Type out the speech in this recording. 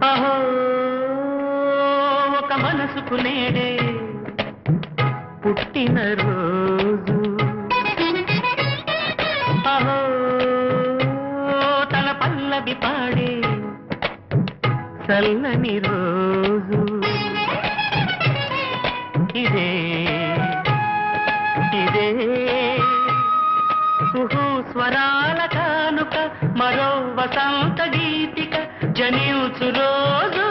అహో ఒక మనసుకు నేడే పుట్టిన రోజు అహో తన పల్లవి పాడే చల్లని రోజు ఇదే ఇదే కుహు స్వరాల కానుక మరో వసంత గీతిక జనించు రోజు